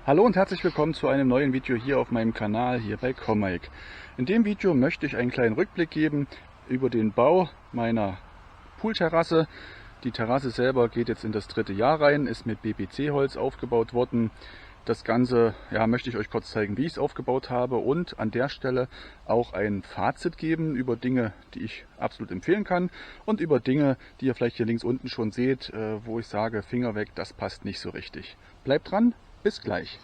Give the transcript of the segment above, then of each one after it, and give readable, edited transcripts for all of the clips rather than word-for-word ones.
Hallo und herzlich willkommen zu einem neuen Video hier auf meinem Kanal, hier bei Comic. In dem Video möchte ich einen kleinen Rückblick geben über den Bau meiner Poolterrasse. Die Terrasse selber geht jetzt in das 3. Jahr rein, ist mit BPC-Holz aufgebaut worden. Das Ganze möchte ich euch kurz zeigen, wie ich es aufgebaut habe und an der Stelle auch ein Fazit geben über Dinge, die ich absolut empfehlen kann und über Dinge, die ihr vielleicht hier links unten schon seht, wo ich sage, Finger weg, das passt nicht so richtig. Bleibt dran! Bis gleich.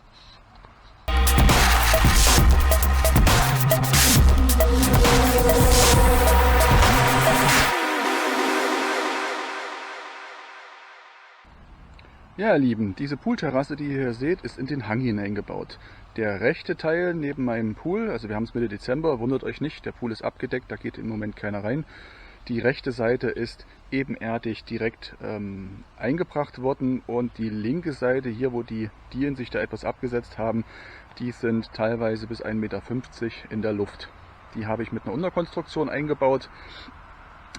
Ja, ihr Lieben, diese Poolterrasse, die ihr hier seht, ist in den Hang hineingebaut. Der rechte Teil neben meinem Pool, also wir haben es Mitte Dezember, wundert euch nicht, der Pool ist abgedeckt, da geht im Moment keiner rein. Die rechte Seite ist ebenerdig direkt eingebracht worden und die linke Seite, hier wo die Dielen sich da etwas abgesetzt haben, die sind teilweise bis 1,50 Meter in der Luft. Die habe ich mit einer Unterkonstruktion eingebaut.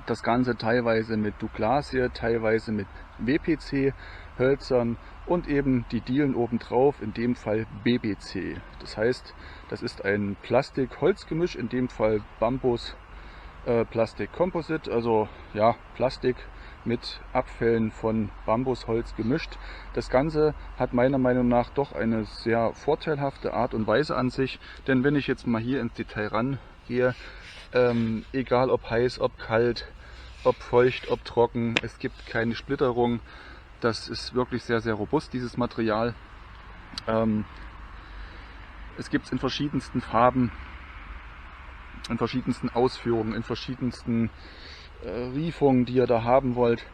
Das Ganze teilweise mit Douglasie, teilweise mit WPC, Hölzern und eben die Dielen obendrauf, in dem Fall BBC. Das heißt, das ist ein Plastik-Holz-Gemisch, in dem Fall Bambus Plastik Composite, also ja, Plastik mit Abfällen von Bambusholz gemischt. Das Ganze hat meiner Meinung nach doch eine sehr vorteilhafte Art und Weise an sich, denn wenn ich jetzt mal hier ins Detail rangehe, egal ob heiß, ob kalt, ob feucht, ob trocken, es gibt keine Splitterung. Das ist wirklich sehr, sehr robust, dieses Material. Es gibt es in verschiedensten Farben, in verschiedensten Ausführungen, in verschiedensten Riefungen, die ihr da haben wollt.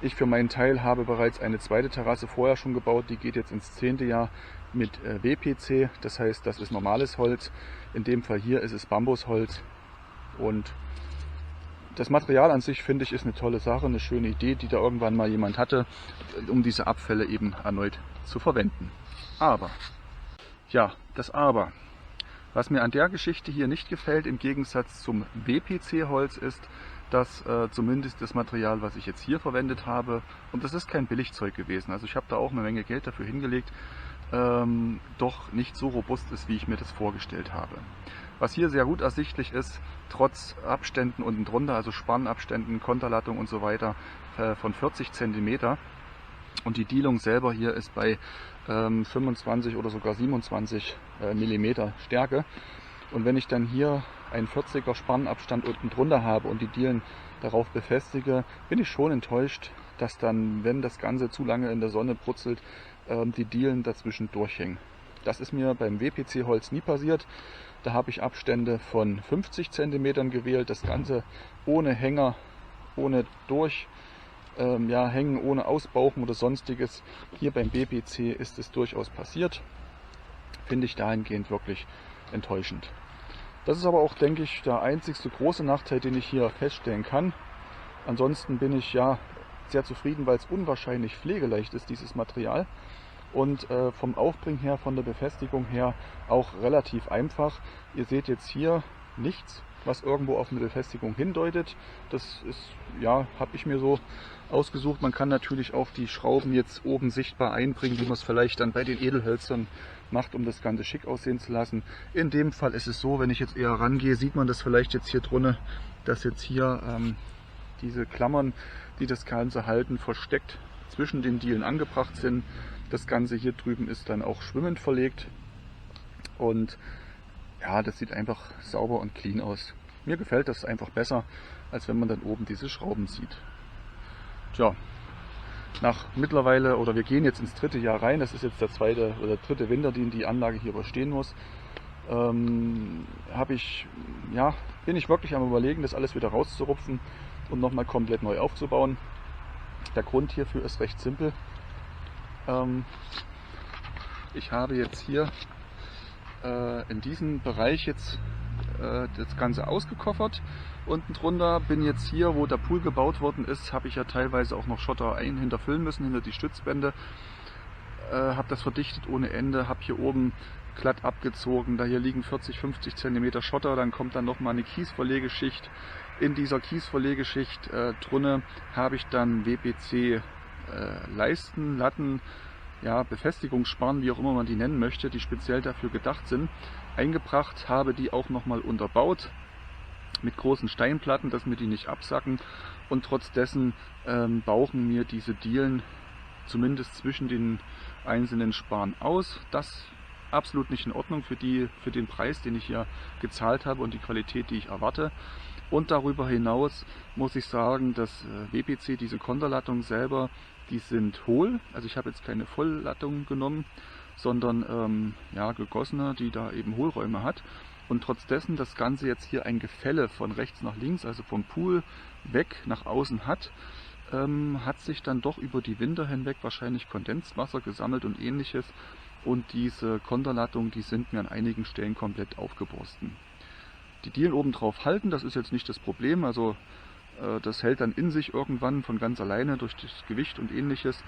Ich für meinen Teil habe bereits eine zweite Terrasse vorher schon gebaut, die geht jetzt ins 10. Jahr mit WPC, das heißt, das ist normales Holz. In dem Fall hier ist es Bambusholz und das Material an sich, finde ich, ist eine tolle Sache, eine schöne Idee, die da irgendwann mal jemand hatte, um diese Abfälle eben erneut zu verwenden. Aber, ja, das Aber. Was mir an der Geschichte hier nicht gefällt, im Gegensatz zum WPC-Holz, ist, dass zumindest das Material, was ich jetzt hier verwendet habe, und das ist kein Billigzeug gewesen, also ich habe da auch eine Menge Geld dafür hingelegt, doch nicht so robust ist, wie ich mir das vorgestellt habe. Was hier sehr gut ersichtlich ist, trotz Abständen unten drunter, also Spannabständen, Konterlattung und so weiter, von 40 cm. Und die Dielung selber hier ist bei 25 oder sogar 27 mm Stärke. Und wenn ich dann hier einen 40er Spannabstand unten drunter habe und die Dielen darauf befestige, bin ich schon enttäuscht, dass dann, wenn das Ganze zu lange in der Sonne brutzelt, die Dielen dazwischen durchhängen. Das ist mir beim WPC-Holz nie passiert. Da habe ich Abstände von 50 cm gewählt, das Ganze ohne Hänger, ohne Hängen, ohne Ausbauchen oder sonstiges. Hier beim BPC ist es durchaus passiert. Finde ich dahingehend wirklich enttäuschend. Das ist aber auch, denke ich, der einzigste große Nachteil, den ich hier feststellen kann. Ansonsten bin ich sehr zufrieden, weil es unwahrscheinlich pflegeleicht ist, dieses Material. Und vom Aufbringen her, von der Befestigung her auch relativ einfach. Ihr seht jetzt hier nichts, was irgendwo auf eine Befestigung hindeutet. Das ist, habe ich mir so ausgesucht. Man kann natürlich auch die Schrauben jetzt oben sichtbar einbringen, wie man es vielleicht dann bei den Edelhölzern macht, um das Ganze schick aussehen zu lassen. In dem Fall ist es so, wenn ich jetzt eher rangehe, sieht man das vielleicht jetzt hier drunter, dass jetzt hier diese Klammern, die das Ganze halten, versteckt zwischen den Dielen angebracht sind. Das Ganze hier drüben ist dann auch schwimmend verlegt und ja, das sieht einfach sauber und clean aus. Mir gefällt das einfach besser, als wenn man dann oben diese Schrauben sieht. Tja, wir gehen jetzt ins 3. Jahr rein, das ist jetzt der 2. oder 3. Winter, den die Anlage hier überstehen muss. Bin ich wirklich am Überlegen, das alles wieder rauszurupfen und nochmal komplett neu aufzubauen. Der Grund hierfür ist recht simpel. Ich habe jetzt hier in diesem Bereich jetzt das Ganze ausgekoffert. Unten drunter bin jetzt hier, wo der Pool gebaut worden ist, habe ich ja teilweise auch noch Schotter hinterfüllen müssen, hinter die Stützbände. Habe das verdichtet ohne Ende, habe hier oben glatt abgezogen. Da hier liegen 40-50 cm Schotter, dann kommt dann nochmal eine Kiesverlegeschicht. In dieser Kiesverlegeschicht drunter habe ich dann WPC Leisten, Latten ja, Befestigungssparren, wie auch immer man die nennen möchte, die speziell dafür gedacht sind, eingebracht, habe die auch nochmal unterbaut mit großen Steinplatten, dass mir die nicht absacken, und trotz dessen bauchen mir diese Dielen zumindest zwischen den einzelnen Sparren aus. Das absolut nicht in Ordnung für den Preis, den ich hier gezahlt habe und die Qualität, die ich erwarte. Und darüber hinaus muss ich sagen, dass WPC, diese Konterlattung selber, die sind hohl. Also ich habe jetzt keine Volllattung genommen, sondern ja, gegossene, die da eben Hohlräume hat. Und trotz dessen das Ganze jetzt hier ein Gefälle von rechts nach links, also vom Pool weg nach außen hat, hat sich dann doch über die Winter hinweg wahrscheinlich Kondenswasser gesammelt und ähnliches. Und diese Konterlattung, die sind mir an einigen Stellen komplett aufgeborsten. Die Dielen oben drauf halten, das ist jetzt nicht das Problem, also das hält dann in sich irgendwann von ganz alleine durch das Gewicht und ähnliches.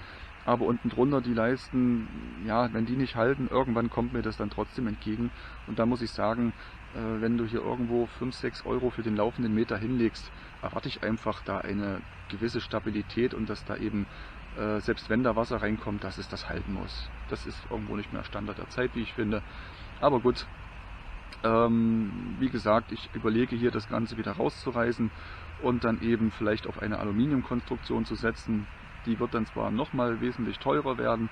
Aber unten drunter die Leisten, ja, wenn die nicht halten, irgendwann kommt mir das dann trotzdem entgegen. Und da muss ich sagen, wenn du hier irgendwo 5, 6 Euro für den laufenden Meter hinlegst, erwarte ich einfach da eine gewisse Stabilität und dass da eben, selbst wenn da Wasser reinkommt, dass es das halten muss. Das ist irgendwo nicht mehr Standard der Zeit, wie ich finde. Aber gut, wie gesagt, ich überlege hier das Ganze wieder rauszureißen und dann eben vielleicht auf eine Aluminiumkonstruktion zu setzen. Die wird dann zwar nochmal wesentlich teurer werden,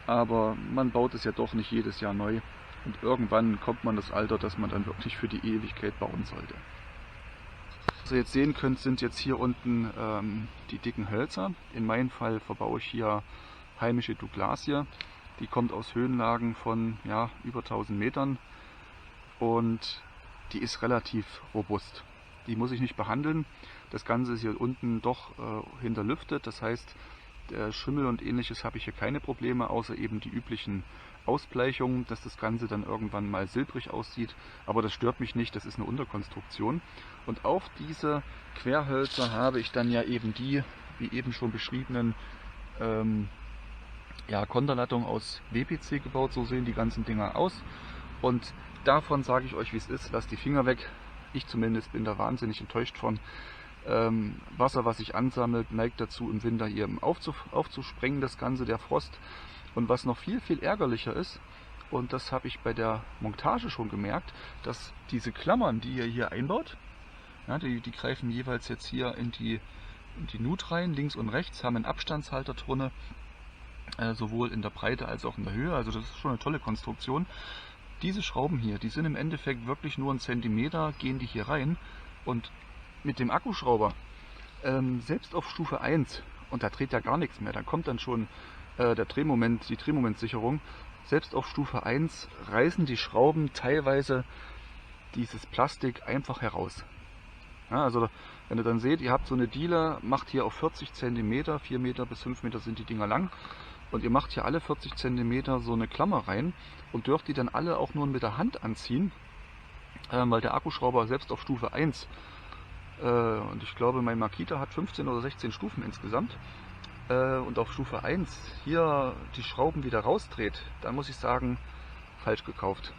aber man baut es ja doch nicht jedes Jahr neu. Und irgendwann kommt man das Alter, dass man dann wirklich für die Ewigkeit bauen sollte. Was ihr jetzt sehen könnt, sind jetzt hier unten die dicken Hölzer. In meinem Fall verbaue ich hier heimische Douglasie. Die kommt aus Höhenlagen von ja, über 1000 Metern und die ist relativ robust. Die muss ich nicht behandeln. Das Ganze ist hier unten doch hinterlüftet, das heißt, der Schimmel und ähnliches habe ich hier keine Probleme, außer eben die üblichen Ausbleichungen, dass das Ganze dann irgendwann mal silbrig aussieht. Aber das stört mich nicht, das ist eine Unterkonstruktion. Und auf diese Querhölzer habe ich dann ja eben die, wie eben schon beschriebenen, ja, Konterlattung aus WPC gebaut. So sehen die ganzen Dinger aus. Und davon sage ich euch, wie es ist. Lasst die Finger weg. Ich zumindest bin da wahnsinnig enttäuscht von. Wasser, was sich ansammelt, neigt dazu, im Winter hier aufzusprengen, das Ganze, der Frost. Und was noch viel, viel ärgerlicher ist, und das habe ich bei der Montage schon gemerkt, dass diese Klammern, die ihr hier einbaut, ja, die greifen jeweils jetzt hier in die Nut rein, links und rechts, haben einen Abstandshalter drin, sowohl in der Breite als auch in der Höhe. Also das ist schon eine tolle Konstruktion. Diese Schrauben hier, die sind im Endeffekt wirklich nur 1 Zentimeter, gehen die hier rein. Und mit dem Akkuschrauber, selbst auf Stufe 1, und da dreht ja gar nichts mehr, da kommt dann schon die Drehmomentsicherung, selbst auf Stufe 1 reißen die Schrauben teilweise dieses Plastik einfach heraus. Ja, also wenn ihr dann seht, ihr habt so eine Diele, macht hier auf 40 cm, 4 Meter bis 5 Meter sind die Dinger lang, und ihr macht hier alle 40 cm so eine Klammer rein und dürft die dann alle auch nur mit der Hand anziehen, weil der Akkuschrauber selbst auf Stufe 1, und ich glaube mein Makita hat 15 oder 16 Stufen insgesamt, und auf Stufe 1 hier die Schrauben wieder rausdreht, dann muss ich sagen, falsch gekauft.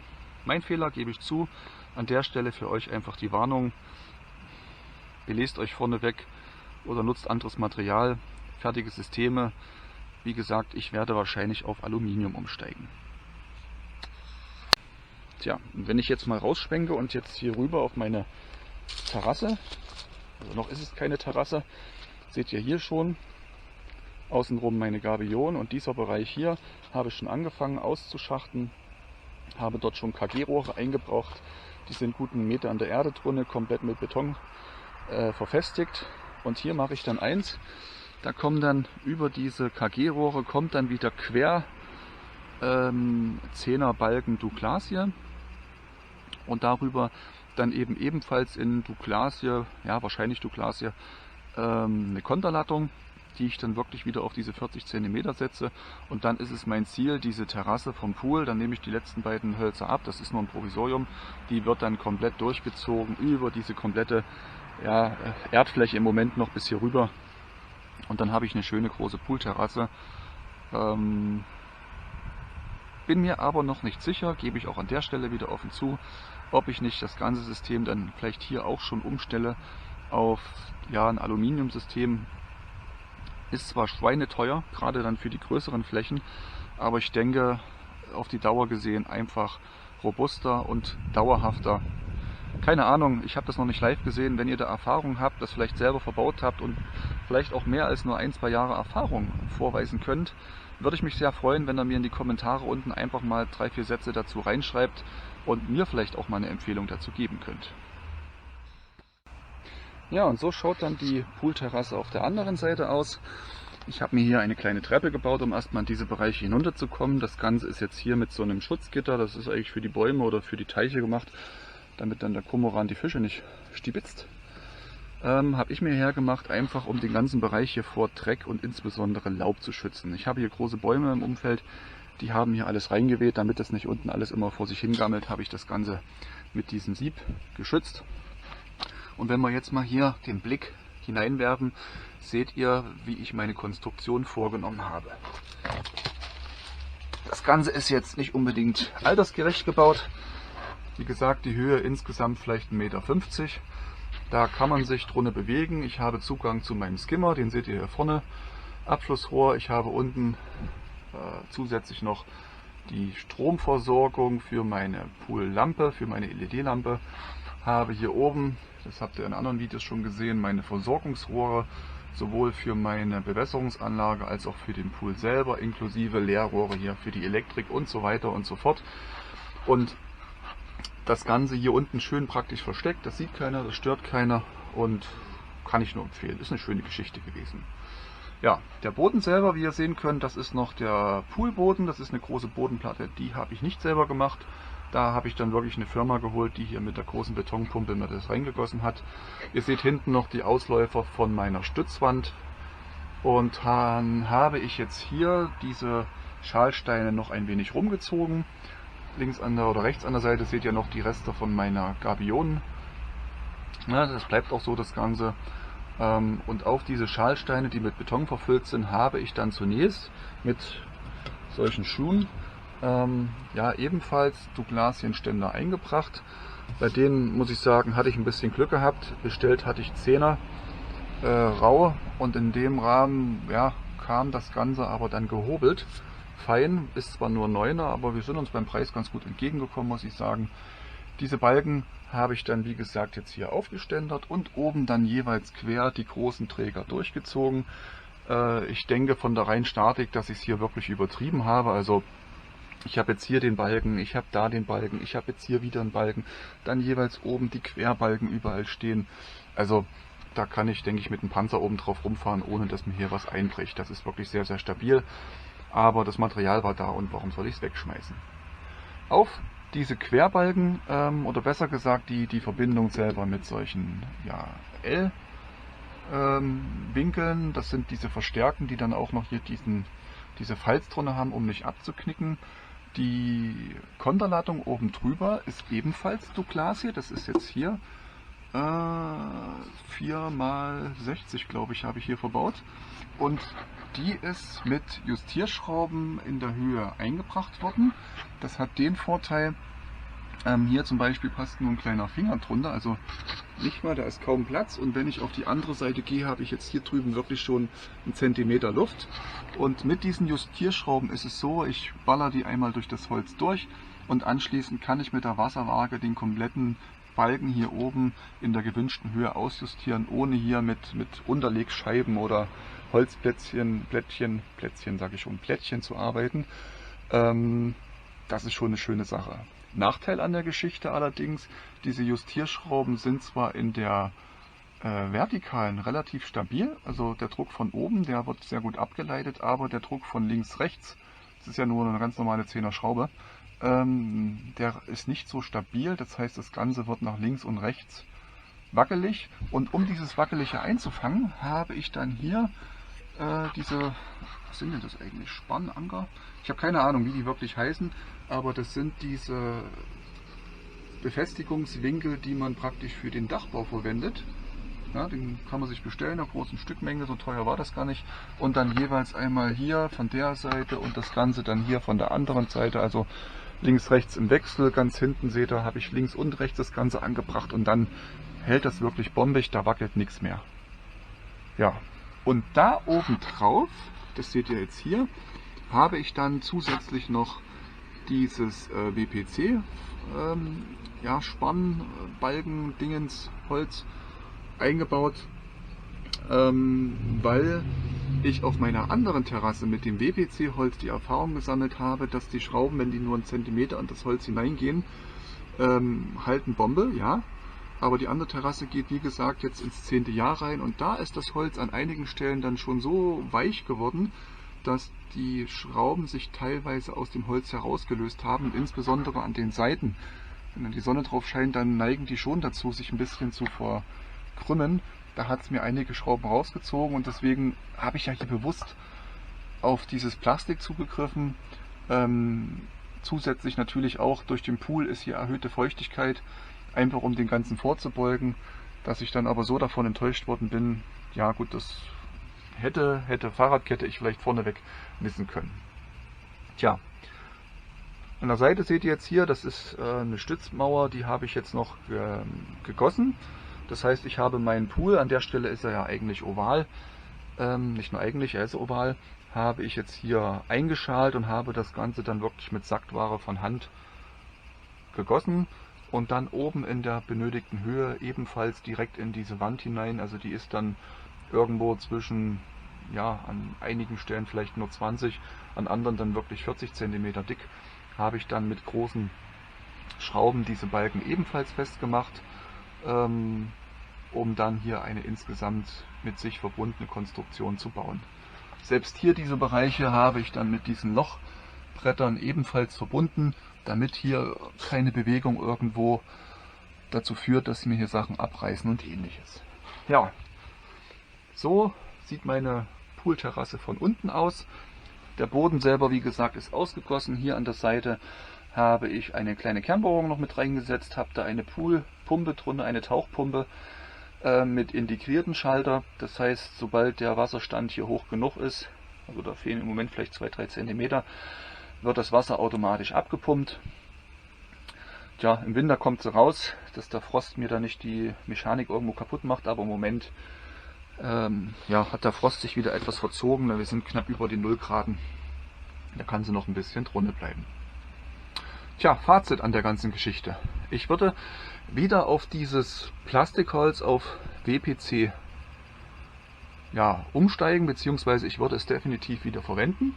Mein Fehler, gebe ich zu. An der Stelle für euch einfach die Warnung, belest euch vorneweg oder nutzt anderes Material, fertige Systeme. Wie gesagt, ich werde wahrscheinlich auf Aluminium umsteigen. Tja, und wenn ich jetzt mal rausschwenke und jetzt hier rüber auf meine Terrasse, also noch ist es keine Terrasse, seht ihr hier schon außenrum meine Gabion, und dieser Bereich hier habe ich schon angefangen auszuschachten, habe dort schon KG-Rohre eingebracht, die sind gut 1 Meter an der Erde drin, komplett mit Beton verfestigt, und hier mache ich dann eins, da kommen dann über diese KG-Rohre kommt dann wieder quer 10er Balken Douglasie und darüber dann eben ebenfalls in Douglasie, ja wahrscheinlich Douglasie, eine Konterlattung, die ich dann wirklich wieder auf diese 40 cm setze, und dann ist es mein Ziel, diese Terrasse vom Pool, dann nehme ich die letzten beiden Hölzer ab, das ist nur ein Provisorium, die wird dann komplett durchgezogen über diese komplette, ja, Erdfläche im Moment noch bis hier rüber, und dann habe ich eine schöne große Poolterrasse. Bin mir aber noch nicht sicher, gebe ich auch an der Stelle wieder offen zu, ob ich nicht das ganze System dann vielleicht hier auch schon umstelle auf, ja, ein Aluminiumsystem. Ist zwar schweineteuer, gerade dann für die größeren Flächen, aber ich denke, auf die Dauer gesehen einfach robuster und dauerhafter. Keine Ahnung, ich habe das noch nicht live gesehen. Wenn ihr da Erfahrung habt, das vielleicht selber verbaut habt und vielleicht auch mehr als nur 1-2 Jahre Erfahrung vorweisen könnt, würde ich mich sehr freuen, wenn ihr mir in die Kommentare unten einfach mal 3-4 Sätze dazu reinschreibt und mir vielleicht auch mal eine Empfehlung dazu geben könnt. Ja, und so schaut dann die Poolterrasse auf der anderen Seite aus. Ich habe mir hier eine kleine Treppe gebaut, um erstmal in diese Bereiche hinunterzukommen. Das Ganze ist jetzt hier mit so einem Schutzgitter, das ist eigentlich für die Bäume oder für die Teiche gemacht, damit dann der Kormoran die Fische nicht stibitzt. Habe ich mir hergemacht, einfach um den ganzen Bereich hier vor Dreck und insbesondere Laub zu schützen. Ich habe hier große Bäume im Umfeld, die haben hier alles reingeweht, damit das nicht unten alles immer vor sich hingammelt, habe ich das Ganze mit diesem Sieb geschützt. Und wenn wir jetzt mal hier den Blick hineinwerfen, seht ihr, wie ich meine Konstruktion vorgenommen habe. Das Ganze ist jetzt nicht unbedingt altersgerecht gebaut. Wie gesagt, die Höhe insgesamt vielleicht 1,50 Meter. Da kann man sich drunter bewegen. Ich habe Zugang zu meinem Skimmer, den seht ihr hier vorne. Abflussrohr. Ich habe unten zusätzlich noch die Stromversorgung für meine Poollampe, für meine LED-Lampe. Habe hier oben, das habt ihr in anderen Videos schon gesehen, meine Versorgungsrohre, sowohl für meine Bewässerungsanlage als auch für den Pool selber, inklusive Leerrohre hier für die Elektrik und so weiter und so fort. Und das Ganze hier unten schön praktisch versteckt, das sieht keiner, das stört keiner und kann ich nur empfehlen. Ist eine schöne Geschichte gewesen. Ja, der Boden selber, wie ihr sehen könnt, das ist noch der Poolboden, das ist eine große Bodenplatte, die habe ich nicht selber gemacht. Da habe ich dann wirklich eine Firma geholt, die hier mit der großen Betonpumpe mir das reingegossen hat. Ihr seht hinten noch die Ausläufer von meiner Stützwand und dann habe ich jetzt hier diese Schalsteine noch ein wenig rumgezogen. Links an der oder rechts an der Seite seht ihr noch die Reste von meiner Gabionen. Ja, das bleibt auch so das Ganze. Und auf diese Schalsteine, die mit Beton verfüllt sind, habe ich dann zunächst mit solchen Schuhen ja, ebenfalls Douglasienständer eingebracht. Bei denen, muss ich sagen, hatte ich ein bisschen Glück gehabt. Bestellt hatte ich 10er rau und in dem Rahmen ja, kam das Ganze aber dann gehobelt. Fein, ist zwar nur 9er, aber wir sind uns beim Preis ganz gut entgegengekommen, muss ich sagen. Diese Balken habe ich dann, wie gesagt, jetzt hier aufgeständert und oben dann jeweils quer die großen Träger durchgezogen. Ich denke von der reinen Statik, dass ich es hier wirklich übertrieben habe. Also ich habe jetzt hier den Balken, ich habe da den Balken, ich habe jetzt hier wieder einen Balken, dann jeweils oben die Querbalken überall stehen. Also da kann ich, denke ich, mit einem Panzer oben drauf rumfahren, ohne dass mir hier was einbricht. Das ist wirklich sehr, sehr stabil. Aber das Material war da und warum soll ich es wegschmeißen? Auf diese Querbalken, oder besser gesagt die Verbindung selber mit solchen ja, L-Winkeln, das sind diese Verstärken, die dann auch noch hier diese Falz drunter haben, um nicht abzuknicken. Die Konterladung oben drüber ist ebenfalls Douglasie, das ist jetzt hier 4x60, glaube ich, habe ich hier verbaut. Und die ist mit Justierschrauben in der Höhe eingebracht worden. Das hat den Vorteil, hier zum Beispiel passt nur ein kleiner Finger drunter, also nicht mal, da ist kaum Platz. Und wenn ich auf die andere Seite gehe, habe ich jetzt hier drüben wirklich schon einen Zentimeter Luft. Und mit diesen Justierschrauben ist es so, ich baller die einmal durch das Holz durch und anschließend kann ich mit der Wasserwaage den kompletten Balken hier oben in der gewünschten Höhe ausjustieren, ohne hier mit Unterlegscheiben oder Holzplättchen, Plättchen zu arbeiten. Das ist schon eine schöne Sache. Nachteil an der Geschichte allerdings, diese Justierschrauben sind zwar in der vertikalen relativ stabil, also der Druck von oben, der wird sehr gut abgeleitet, aber der Druck von links, rechts, das ist ja nur eine ganz normale 10er Schraube, der ist nicht so stabil, das heißt, das Ganze wird nach links und rechts wackelig. Und um dieses Wackelige einzufangen, habe ich dann hier diese, was sind denn das eigentlich, Spannanker? Ich habe keine Ahnung, wie die wirklich heißen, aber das sind diese Befestigungswinkel, die man praktisch für den Dachbau verwendet. Ja, den kann man sich bestellen, in einer großen Stückmenge, so teuer war das gar nicht. Und dann jeweils einmal hier von der Seite und das Ganze dann hier von der anderen Seite, also links, rechts im Wechsel. Ganz hinten seht ihr, habe ich links und rechts das Ganze angebracht und dann hält das wirklich bombig, da wackelt nichts mehr. Ja, und da oben drauf, das seht ihr jetzt hier, habe ich dann zusätzlich noch dieses WPC ja, Spannbalgen, Dingens, Holz eingebaut, weil ich auf meiner anderen Terrasse mit dem WPC-Holz die Erfahrung gesammelt habe, dass die Schrauben, wenn die nur einen Zentimeter in das Holz hineingehen, halten Bombe, ja. Aber die andere Terrasse geht, wie gesagt, jetzt ins 10. Jahr rein und da ist das Holz an einigen Stellen dann schon so weich geworden, dass die Schrauben sich teilweise aus dem Holz herausgelöst haben und insbesondere an den Seiten. Wenn dann die Sonne drauf scheint, dann neigen die schon dazu, sich ein bisschen zu verkrümmen. Da hat es mir einige Schrauben rausgezogen und deswegen habe ich ja hier bewusst auf dieses Plastik zugegriffen. Zusätzlich natürlich auch durch den Pool ist hier erhöhte Feuchtigkeit, einfach um den Ganzen vorzubeugen. Dass ich dann aber so davon enttäuscht worden bin, ja gut, das hätte Fahrradkette ich vielleicht vorneweg wissen können. Tja, an der Seite seht ihr jetzt hier, das ist eine Stützmauer, die habe ich jetzt noch gegossen. Das heißt, ich habe meinen Pool, an der Stelle ist er ja eigentlich oval, nicht nur eigentlich, er ist oval, habe ich jetzt hier eingeschalt und habe das Ganze dann wirklich mit Sacktware von Hand gegossen und dann oben in der benötigten Höhe ebenfalls direkt in diese Wand hinein. Also die ist dann irgendwo zwischen, ja, an einigen Stellen vielleicht nur 20, an anderen dann wirklich 40 cm dick, habe ich dann mit großen Schrauben diese Balken ebenfalls festgemacht, um dann hier eine insgesamt mit sich verbundene Konstruktion zu bauen. Selbst hier diese Bereiche habe ich dann mit diesen Lochbrettern ebenfalls verbunden, damit hier keine Bewegung irgendwo dazu führt, dass mir hier Sachen abreißen und ähnliches. Ja, so sieht meine Poolterrasse von unten aus. Der Boden selber, wie gesagt, ist ausgegossen. Hier an der Seite habe ich eine kleine Kernbohrung noch mit reingesetzt, habe da eine Poolpumpe drunter, eine Tauchpumpe mit integrierten Schalter. Das heißt, sobald der Wasserstand hier hoch genug ist, also da fehlen im Moment vielleicht 2-3 cm, wird das Wasser automatisch abgepumpt. Tja, im Winter kommt sie raus, dass der Frost mir da nicht die Mechanik irgendwo kaputt macht, aber im Moment ja, hat der Frost sich wieder etwas verzogen, wir sind knapp über die 0 Grad. Da kann sie noch ein bisschen drunter bleiben. Tja, Fazit an der ganzen Geschichte. Ich würde wieder auf dieses Plastikholz auf WPC ja, umsteigen, beziehungsweise ich würde es definitiv wieder verwenden.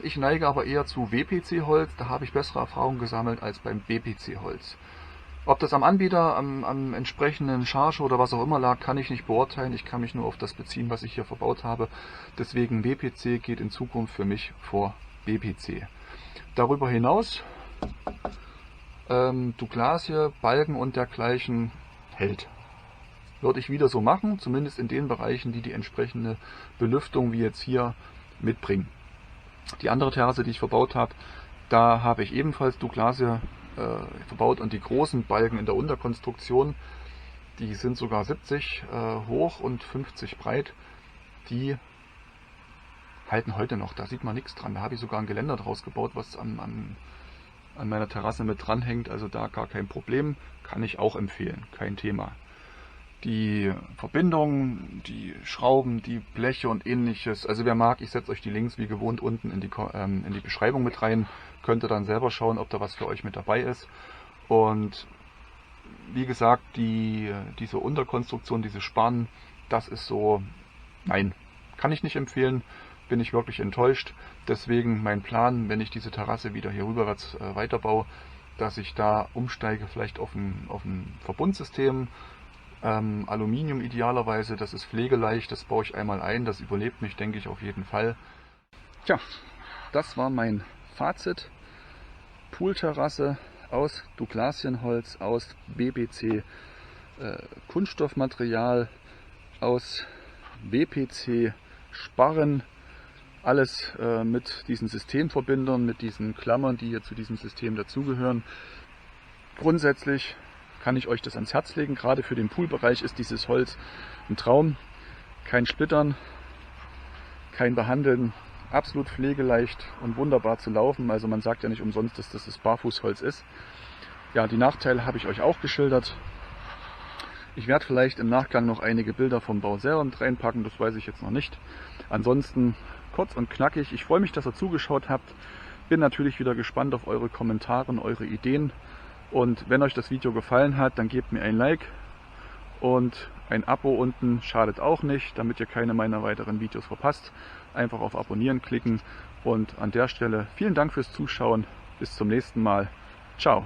Ich neige aber eher zu WPC-Holz, da habe ich bessere Erfahrungen gesammelt als beim BPC-Holz. Ob das am Anbieter, am entsprechenden Charge oder was auch immer lag, kann ich nicht beurteilen. Ich kann mich nur auf das beziehen, was ich hier verbaut habe. Deswegen WPC geht in Zukunft für mich vor BPC. Darüber hinaus, Douglasie, Balken und dergleichen hält. Würde ich wieder so machen, zumindest in den Bereichen, die die entsprechende Belüftung wie jetzt hier mitbringen. Die andere Terrasse, die ich verbaut habe, da habe ich ebenfalls Douglasie verbaut und die großen Balken in der Unterkonstruktion, die sind sogar 70 hoch und 50 breit, die halten heute noch, da sieht man nichts dran. Da habe ich sogar ein Geländer draus gebaut, was an meiner Terrasse mit dran hängt, also da gar kein Problem, kann ich auch empfehlen, kein Thema. Die Verbindungen, die Schrauben, die Bleche und ähnliches, also wer mag, ich setze euch die Links wie gewohnt unten in die Beschreibung mit rein, könnt ihr dann selber schauen, ob da was für euch mit dabei ist. Und wie gesagt, diese Unterkonstruktion, diese Sparren, das ist so, nein, kann ich nicht empfehlen, bin ich wirklich enttäuscht. Deswegen mein Plan, wenn ich diese Terrasse wieder hier rüberwärts weiterbaue, dass ich da umsteige vielleicht auf ein Verbundsystem, Aluminium idealerweise, das ist pflegeleicht, das baue ich einmal ein, das überlebt mich, denke ich, auf jeden Fall. Tja, das war mein Fazit. Poolterrasse aus Douglasienholz, aus BBC Kunststoffmaterial, aus WPC Sparren, alles mit diesen Systemverbindern, mit diesen Klammern, die hier zu diesem System dazugehören. Grundsätzlich kann ich euch das ans Herz legen. Gerade für den Poolbereich ist dieses Holz ein Traum. Kein Splittern, kein Behandeln, absolut pflegeleicht und wunderbar zu laufen. Also man sagt ja nicht umsonst, dass das Barfußholz ist. Ja, die Nachteile habe ich euch auch geschildert. Ich werde vielleicht im Nachgang noch einige Bilder vom Bau selber mit reinpacken, das weiß ich jetzt noch nicht. Ansonsten kurz und knackig. Ich freue mich, dass ihr zugeschaut habt. Bin natürlich wieder gespannt auf eure Kommentare und eure Ideen. Und wenn euch das Video gefallen hat, dann gebt mir ein Like und ein Abo unten schadet auch nicht, damit ihr keine meiner weiteren Videos verpasst. Einfach auf Abonnieren klicken und an der Stelle vielen Dank fürs Zuschauen. Bis zum nächsten Mal. Ciao.